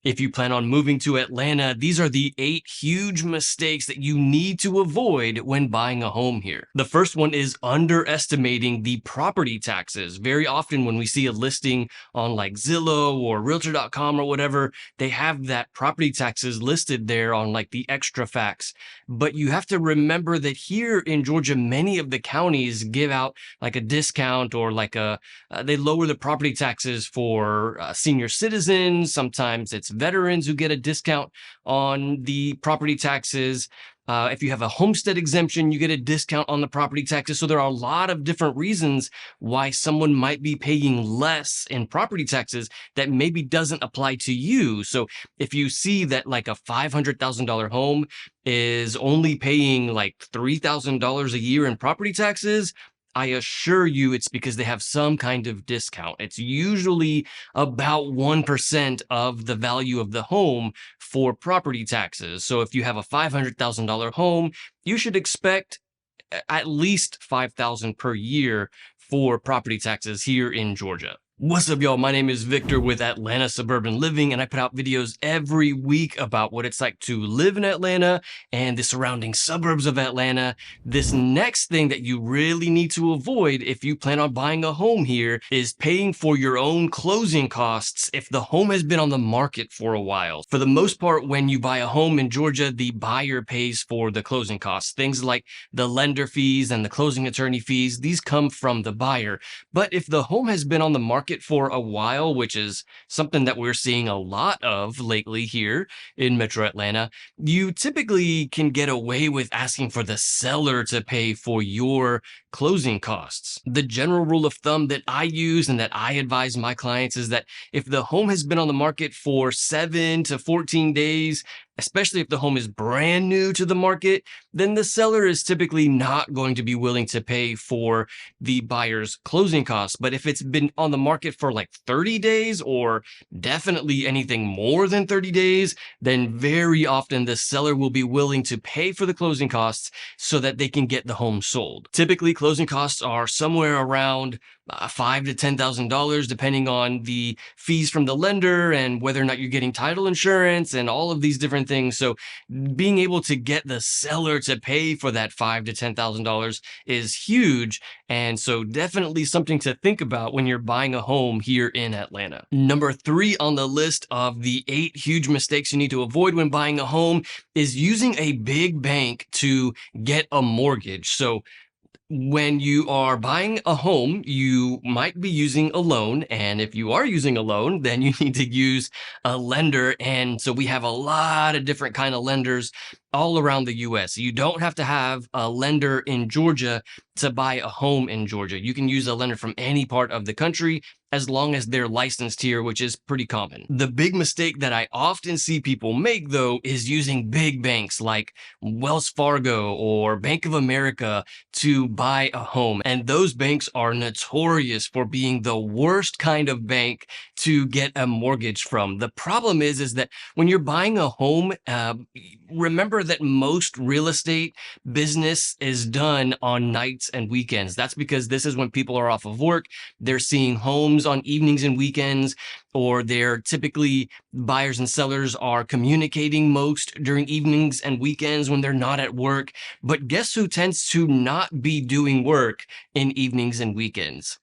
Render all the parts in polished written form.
If you plan on moving to Atlanta, these are the 8 huge mistakes that you need to avoid when buying a home here. The first one is underestimating the property taxes. Very often when we see a listing on like Zillow or Realtor.com or whatever, they have that property taxes listed there on like the extra facts. But you have to remember that here in Georgia, many of the counties give out like a discount or like they lower the property taxes for senior citizens. Sometimes it's veterans who get a discount on the property taxes. If you have a homestead exemption, you get a discount on the property taxes. So there are a lot of different reasons why someone might be paying less in property taxes that maybe doesn't apply to you. So if you see that like a $500,000 home is only paying like $3,000 a year in property taxes, I assure you it's because they have some kind of discount. It's usually about 1% of the value of the home for property taxes. So if you have a $500,000 home, you should expect at least $5,000 per year for property taxes here in Georgia. What's up, y'all? My name is Victor with Atlanta Suburban Living, and I put out videos every week about what it's like to live in Atlanta and the surrounding suburbs of Atlanta. This next thing that you really need to avoid if you plan on buying a home here is paying for your own closing costs if the home has been on the market for a while. For the most part, when you buy a home in Georgia, the buyer pays for the closing costs. Things like the lender fees and the closing attorney fees, these come from the buyer. But if the home has been on the market for a while, which is something that we're seeing a lot of lately here in Metro Atlanta, you typically can get away with asking for the seller to pay for your closing costs. The general rule of thumb that I use and that I advise my clients is that if the home has been on the market for 7 to 14 days, especially if the home is brand new to the market, then the seller is typically not going to be willing to pay for the buyer's closing costs. But if it's been on the market for like 30 days or definitely anything more than 30 days, then very often the seller will be willing to pay for the closing costs so that they can get the home sold. Typically, closing costs are somewhere around $5,000 to $10,000, depending on the fees from the lender and whether or not you're getting title insurance and all of these different things. So being able to get the seller to pay for that $5,000 to $10,000 is huge. And so definitely something to think about when you're buying a home here in Atlanta. Number 3 on the list of the 8 huge mistakes you need to avoid when buying a home is using a big bank to get a mortgage. So when you are buying a home, you might be using a loan. And if you are using a loan, then you need to use a lender. And so we have a lot of different kind of lenders all around the US. You don't have to have a lender in Georgia to buy a home in Georgia. You can use a lender from any part of the country as long as they're licensed here, which is pretty common. The big mistake that I often see people make, though, is using big banks like Wells Fargo or Bank of America to buy a home. And those banks are notorious for being the worst kind of bank to get a mortgage from. The problem is that when you're buying a home, remember that most real estate business is done on nights and weekends. That's because this is when people are off of work. They're seeing homes on evenings and weekends, or they're typically buyers and sellers are communicating most during evenings and weekends when they're not at work. But guess who tends to not be doing work in evenings and weekends?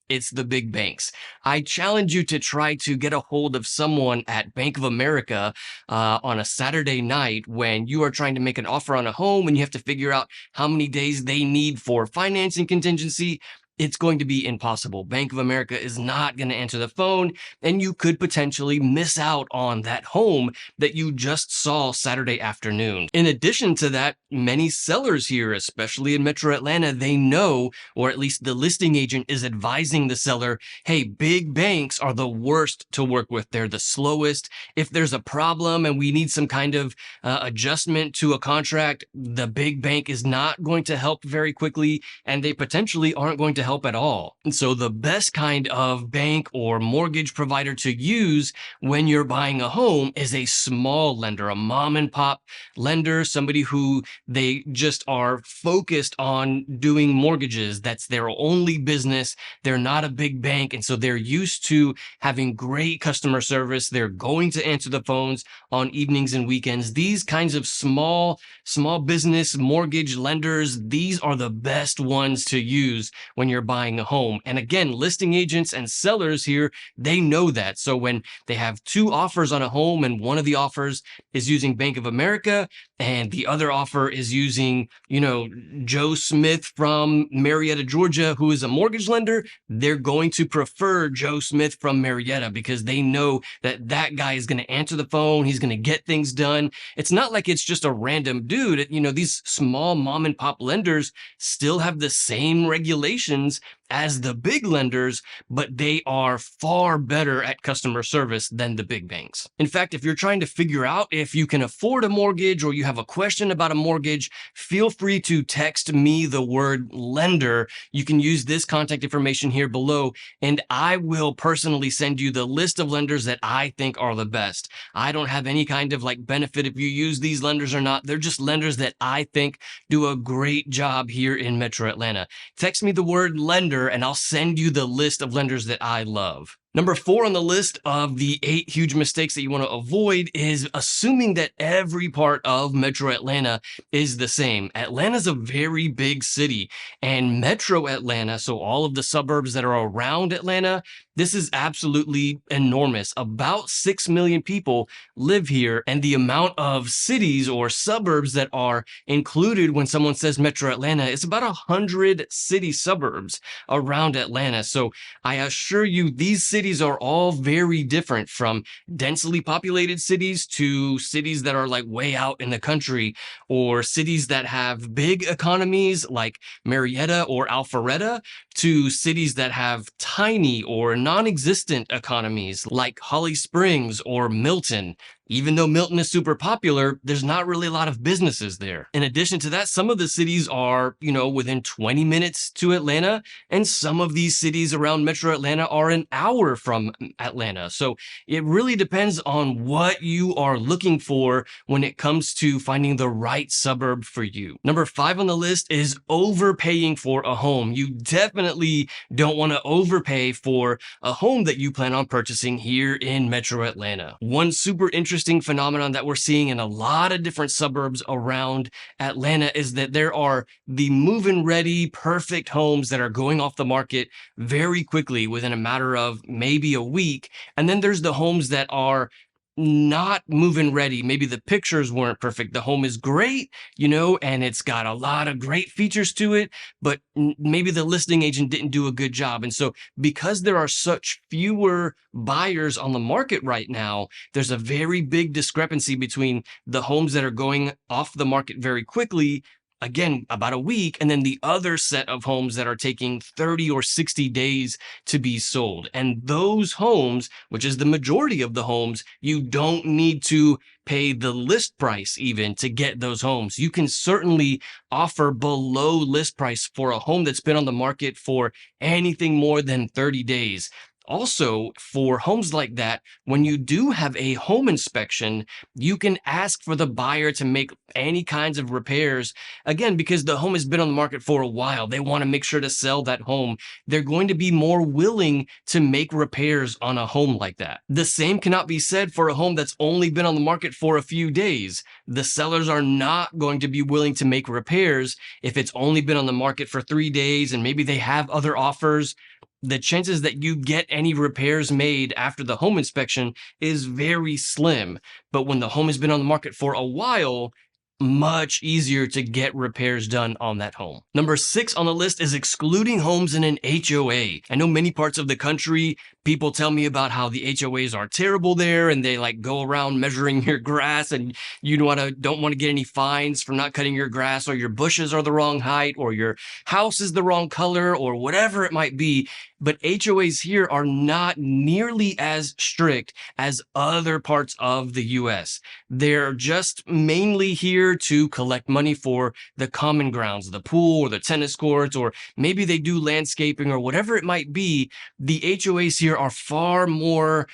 It's the big banks. I challenge you to try to get a hold of someone at Bank of America on a Saturday night when you are trying to make an offer on a home and you have to figure out how many days they need for financing contingency. It's going to be impossible. Bank of America is not going to answer the phone, and you could potentially miss out on that home that you just saw Saturday afternoon. In addition to that, many sellers here, especially in Metro Atlanta, they know, or at least the listing agent is advising the seller, hey, big banks are the worst to work with. They're the slowest. If there's a problem and we need some kind of adjustment to a contract, the big bank is not going to help very quickly, and they potentially aren't going to help at all. And so the best kind of bank or mortgage provider to use when you're buying a home is a small lender, a mom and pop lender, somebody who they just are focused on doing mortgages. That's their only business. They're not a big bank. And so they're used to having great customer service. They're going to answer the phones on evenings and weekends. These kinds of small business mortgage lenders, these are the best ones to use when you're buying a home. And again, listing agents and sellers here, they know that. So when they have two offers on a home and one of the offers is using Bank of America and the other offer is using, Joe Smith from Marietta, Georgia, who is a mortgage lender, they're going to prefer Joe Smith from Marietta because they know that that guy is going to answer the phone. He's going to get things done. It's not like it's just a random dude. These small mom and pop lenders still have the same regulations as the big lenders, but they are far better at customer service than the big banks. In fact, if you're trying to figure out if you can afford a mortgage or you have a question about a mortgage, feel free to text me the word lender. You can use this contact information here below, and I will personally send you the list of lenders that I think are the best. I don't have any kind of benefit if you use these lenders or not. They're just lenders that I think do a great job here in Metro Atlanta. Text me the word lender and I'll send you the list of lenders that I love. Number 4 on the list of the 8 huge mistakes that you want to avoid is assuming that every part of Metro Atlanta is the same. Atlanta's a very big city, and Metro Atlanta, so all of the suburbs that are around Atlanta, this is absolutely enormous. About 6 million people live here, and the amount of cities or suburbs that are included when someone says Metro Atlanta is about 100 city suburbs around Atlanta. So I assure you, these cities are all very different, from densely populated cities to cities that are way out in the country, or cities that have big economies like Marietta or Alpharetta, to cities that have tiny or non-existent economies like Holly Springs or Milton. Even though Milton is super popular, there's not really a lot of businesses there. In addition to that, some of the cities are, within 20 minutes to Atlanta, and some of these cities around Metro Atlanta are an hour from Atlanta. So it really depends on what you are looking for when it comes to finding the right suburb for you. Number 5 on the list is overpaying for a home. You definitely don't want to overpay for a home that you plan on purchasing here in Metro Atlanta. One super interesting phenomenon that we're seeing in a lot of different suburbs around Atlanta is that there are the move-in ready, perfect homes that are going off the market very quickly within a matter of maybe a week. And then there's the homes that are not move-in ready. Maybe the pictures weren't perfect. The home is great, and it's got a lot of great features to it, but maybe the listing agent didn't do a good job. And so because there are such fewer buyers on the market right now, there's a very big discrepancy between the homes that are going off the market very quickly, again, about a week, and then the other set of homes that are taking 30 or 60 days to be sold. And those homes, which is the majority of the homes, you don't need to pay the list price even to get those homes. You can certainly offer below list price for a home that's been on the market for anything more than 30 days. Also, for homes like that, when you do have a home inspection, you can ask for the buyer to make any kinds of repairs. Again, because the home has been on the market for a while, they want to make sure to sell that home. They're going to be more willing to make repairs on a home like that. The same cannot be said for a home that's only been on the market for a few days. The sellers are not going to be willing to make repairs if it's only been on the market for 3 days and maybe they have other offers. The chances that you get any repairs made after the home inspection is very slim. But when the home has been on the market for a while, much easier to get repairs done on that home. Number 6 on the list is excluding homes in an HOA. I know many parts of the country People tell me about how the HOAs are terrible there and they like go around measuring your grass and you don't want to get any fines for not cutting your grass, or your bushes are the wrong height, or your house is the wrong color, or whatever it might be. But HOAs here are not nearly as strict as other parts of the US. They're just mainly here to collect money for the common grounds, the pool or the tennis courts, or maybe they do landscaping or whatever it might be. The HOAs here are far more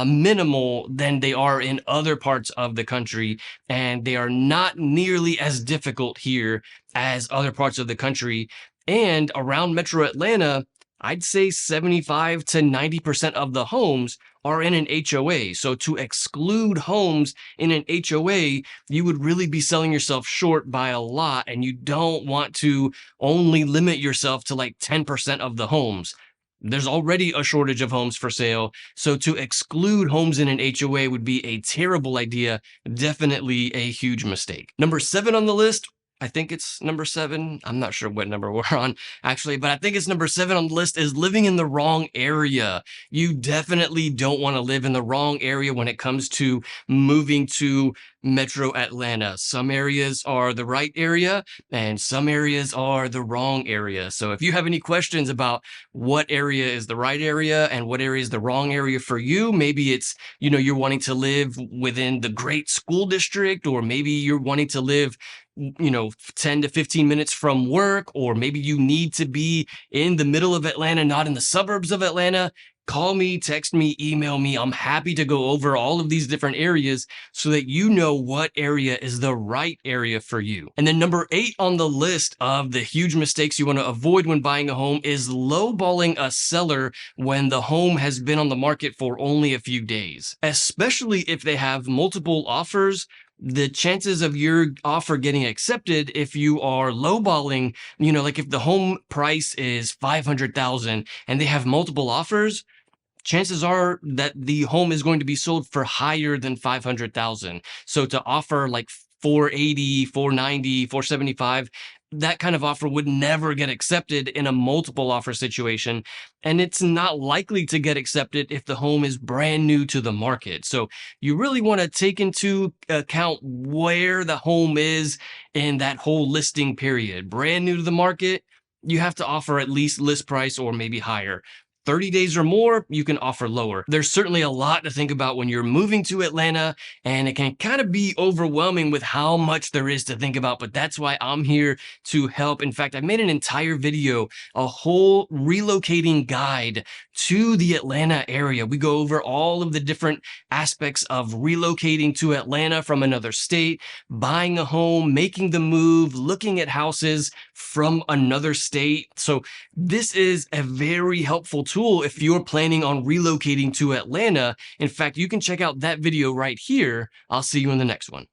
minimal than they are in other parts of the country, and they are not nearly as difficult here as other parts of the country. And around Metro Atlanta, I'd say 75 to 90% of the homes are in an HOA. So to exclude homes in an HOA, you would really be selling yourself short by a lot, and you don't want to only limit yourself to like 10% of the homes. There's already a shortage of homes for sale. So to exclude homes in an HOA would be a terrible idea. Definitely a huge mistake. Number 7 on the list, I think it's number 7. I'm not sure what number we're on actually, but I think it's number 7 on the list, is living in the wrong area. You definitely don't want to live in the wrong area when it comes to moving to Metro Atlanta. Some areas are the right area and some areas are the wrong area. So if you have any questions about what area is the right area and what area is the wrong area for you, maybe it's, you're wanting to live within the great school district, or maybe you're wanting to live 10 to 15 minutes from work, or maybe you need to be in the middle of Atlanta, not in the suburbs of Atlanta. Call me, text me, email me. I'm happy to go over all of these different areas so that you know what area is the right area for you. And then number 8 on the list of the huge mistakes you want to avoid when buying a home is lowballing a seller when the home has been on the market for only a few days, especially if they have multiple offers. The chances of your offer getting accepted, if you are lowballing, like if the home price is $500,000 and they have multiple offers, chances are that the home is going to be sold for higher than $500,000. So to offer like 480, 490, 475, that kind of offer would never get accepted in a multiple offer situation. And it's not likely to get accepted if the home is brand new to the market. So you really want to take into account where the home is in that whole listing period. Brand new to the market, you have to offer at least list price or maybe higher. 30 days or more, you can offer lower. There's certainly a lot to think about when you're moving to Atlanta, and it can kind of be overwhelming with how much there is to think about, but that's why I'm here to help. In fact, I made an entire video, a whole relocating guide to the Atlanta area. We go over all of the different aspects of relocating to Atlanta from another state, buying a home, making the move, looking at houses from another state. So this is a very helpful tool if you're planning on relocating to Atlanta. In fact, you can check out that video right here. I'll see you in the next one.